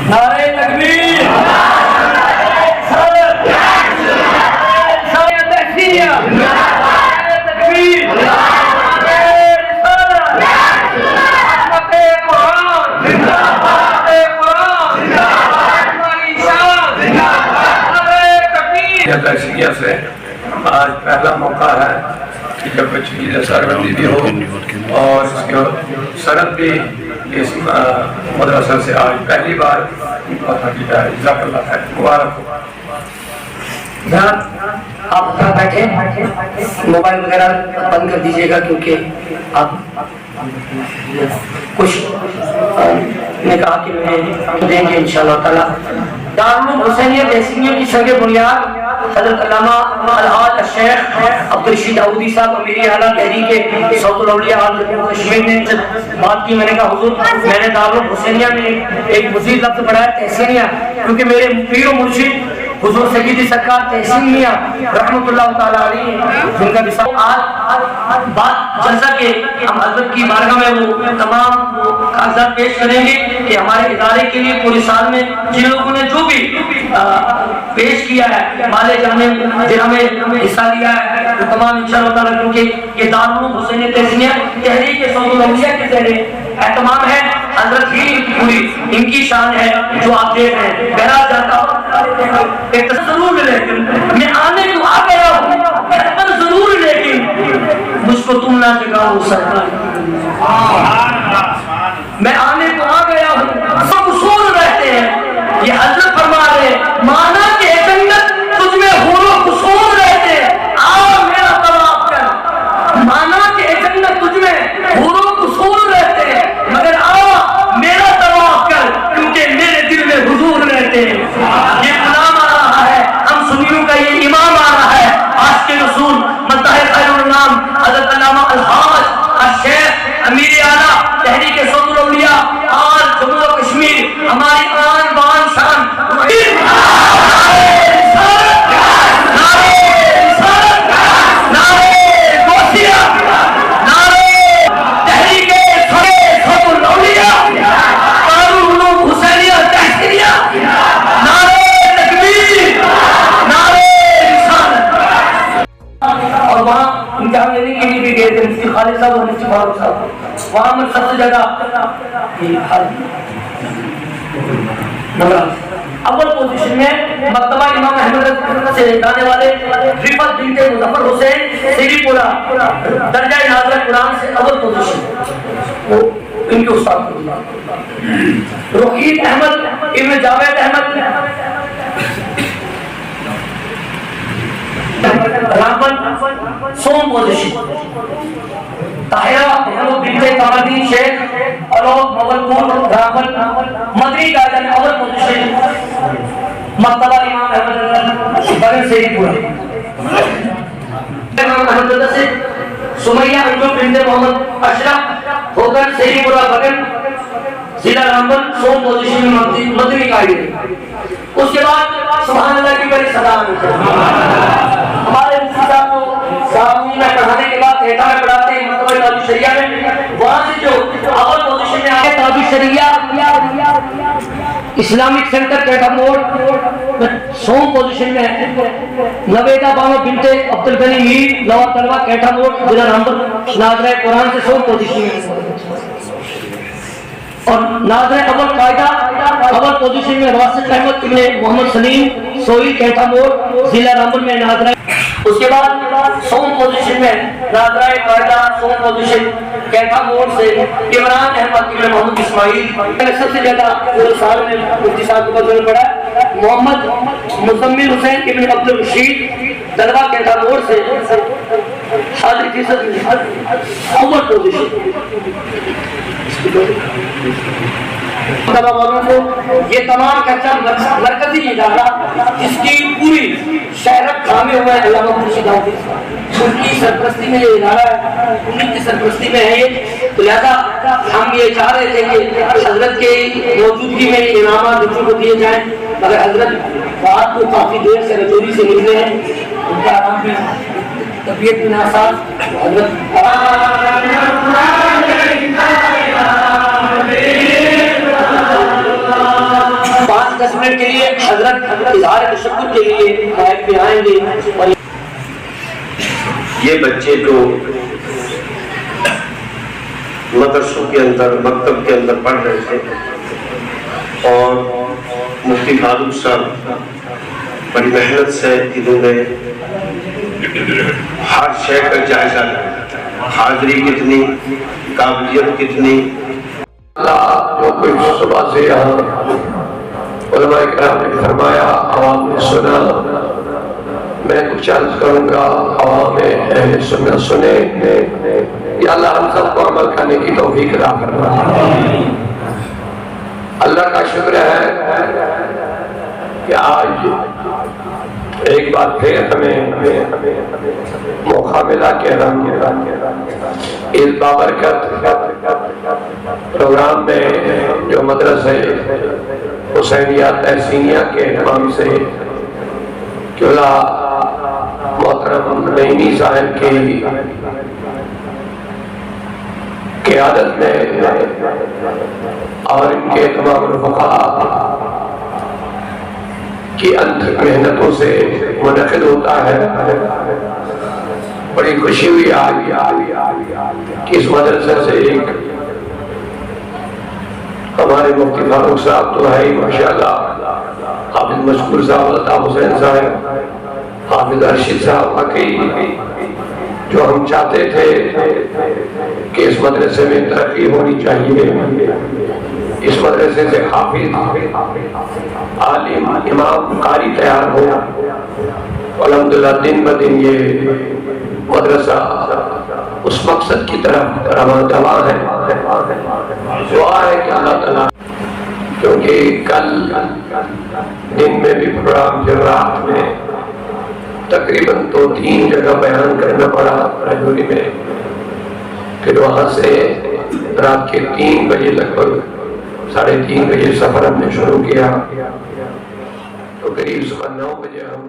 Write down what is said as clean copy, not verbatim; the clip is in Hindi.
नारे तकबीर, से आज पहला मौका है कि जब कश्मीर सरबंदी भी हो और इसको सरहद भी इस मदरसा से आज पहली बार पता की जाए। जज़ाकल्लाह खैर, मुबारक हो। आप बैठे, मोबाइल वगैरह बंद कर दीजिएगा क्योंकि आप कुछ ने कहा कि मैं देंगे इंशाअल्लाह ताला। दारुल हुसैनिया तहसीनिया की संग बुनियाद हज़रत अल्लामा अलहाज शेख अब्दुल रशीद दाऊदी साहब मेरी आला तहरीक सऊदुल औलिया आल जम्मू कश्मीर ने बात की। मैंने कहा हुजूर, मैंने दारुल हुसैनिया में एक मज़ीद लफ्ज़ पढ़ाया तहसीनिया, क्योंकि मेरे पीर और मुर्शिद हुजूर सय्यदी सरकार तहसीन मियां रहमतुल्लाह ताला अलैहि जिनका विसाल आज बात जलसा के हम हज़रत की बारगाह में वो तमाम कागजात पेश करेंगे कि हमारे इदारे के लिए पूरे साल में जिन लोगों ने जो भी पेश किया है, माले जाने जिन्होंने हिस्सा लिया है, तो तमाम इंशाअल्लाह ताला, क्योंकि ये दारुल हुसैनिया तहसीनिया तहरीक सऊदुल औलिया के ज़रिए एहतमाम है। हज़रत ही पूरी इनकी शान है जो आप देख रहे हैं। बहरहाल जाता एक जरूर, लेकिन मैं आने को आ गया हूँ जरूर, लेकिन मुझको तुम ना सिखाओ सरकार। मैं आने को आ गया हूँ, सब उसूल रहते हैं। ये हज़रत फरमा रहे माना कि जन्नत तुझमें हुरो कुसूर रहते हैं, आओ मेरा तवाफ कर। माना कि जन्नत तुझमें हुरो कुसूर रहते हैं, मगर आओ मेरा तवाफ कर, क्योंकि मेरे दिल में हुजूर रहते हैं। ये गुलाम आ रहा है, हम सुन्नियों का ये इमाम आ रहा है। आज के रसूल मद्दाह खैरुल नाम हज़रत अल्लामा अलहाज शेख अमीर आला तहरीक सऊदुल औलिया आल जम्मू कश्मीर, हमारी आन बान शान वहां में सबसे ज्यादा अव्वल पोजीशन में मक्तबा इमाम अहमद से जाने वाले रिफत बिनते मुजफ्फर हुसैन सीरीपुरा दर्जा नाज़िल कुरान से अव्वल पोजीशन, वो इनके उस्ताद रुहीद अहमद इब्न जावेद अहमद रामबन सोम पोजीशन। ताहिरा बिनते तामदीन शेख अलोक मवलपुर रामबन मदनी गार्डन अव्वल पोजीशन। मक्तबा इमाम अहमद बगन से ही पूरा इमाम अहमद से सुमैया अंजुम बिनते मोहम्मद अशरफ होकर से ही पूरा बगन जिला रामबन सोम पोजीशन में मदनी गार्डन। उसके बाद सुभान अल्लाह की बड़ी सलाम हमारे मुफ्ती साहब को साहब में पढ़ाने के बाद कहता है पढ़ाते हैं मतलब ताबी शरिया में, वहां से जो अव्वल पोजीशन में आए ताबी शरिया इस्लामिक सेंटर कैटा मोड़ सोम पोजीशन में नवेदा बानो बिनते अब्दुल गनी मीर लवा तलवा कैटा मोड़ जिला रामबन नाज़िल कुरान से सोम पोजीशन में, और नाज़िल अव्वल कायदा अव्वल पोजीशन में वासिफ अहमद इब्न मोहम्मद सलीम सोई कैटा मोड़ जिला रामबन में नाज़िल। उसके बाद सोम पोजीशन में नाज़िल कायदा सोम पोजीशन कैटा मोड़ से इमरान अहमद इब्न मोहम्मद इस्माइल। सबसे ज्यादा पूरे साल में मुफ्ती साहब को बदल पड़ा मोहम्मद मुजम्मिल हुसैन इब्न अब्दुल रशीद दरवा कैटा मोड़ से हाजिर फीसद अव्वल पोजीशन। वालों को ये तमाम कच्चा मरकजी इदारा जिसकी पूरी शहरत थामे हुए हैं अल्लामा मुर्शिद दाऊदी उनकी सरपरस्ती में ये इदारा है, उन्हीं की सरपरस्ती में है ये। तो लिहाजा हम ये चाह रहे थे कि हजरत के मौजूदगी में इनाम बच्चों को दिए जाएं, मगर हजरत रात को काफी देर से रजौरी से निकले हैं, उनका आराम भी तबीयत भी नासाज। हजरत 5-10 मिनट के लिए हजरत इजहार तशक्कुर के लिए माइक पे आएंगे। और ये बच्चे जो मदरसों के अंदर मकतब के अंदर पढ़ रहे थे और मुफ्ती फारूक साहब बड़ी मेहनत से इन्होंने हर शय का जायजा लिया, हाजिरी कितनी, काबिलियत कितनी। जो कुछ सुबह से यहाँ उलमा इकराम ने फरमाया, आवाम ने सुना, मैं कुछ अर्ज करूँगा, आवाम अहले सुन्नत सुने। या अल्लाह हम सबको अमल करने की तौफीक अता फरमाए। अल्लाह का शुक्र है कि आज एक बार फिर हमें मौका मिला कि हम इस बाबरकत प्रोग्राम में जो मदरसे हुसैनिया तहसीनिया के इमाम से क्योला मोहतरम नईमी साहब की क़ियादत में और इनके तमाम रुफ़क़ा की अनथक मेहनतों से मुनक़िद होता है। बड़ी खुशी हुई आज कि इस मदरसे से एक हमारे मुफ्ती फारूक साहब तो है ही माशाअल्लाह, हाफिज मशकूर साहब, अल्ताफ हुसैन साहब, हाफिज अर्शिद साहब, वाकई जो हम चाहते थे कि इस मदरसे में तरक्की होनी चाहिए, इस मदरसे से हाफिज, आलिम, इमाम, कारी तैयार हो। अल्हम्दुलिल्लाह दिन ब दिन ये मदरसा उस मकसद की तरफ रवाना है। दुआ है कि अल्लाह ताला, क्योंकि कल दिन में भी प्रोग्राम फिर रात में तकरीबन 2-3 जगह बयान करना पड़ा राजौरी में, फिर वहाँ से रात के 3 बजे लगभग 3:30 बजे सफर हमने शुरू किया, तो करीब सुबह 9 बजे हम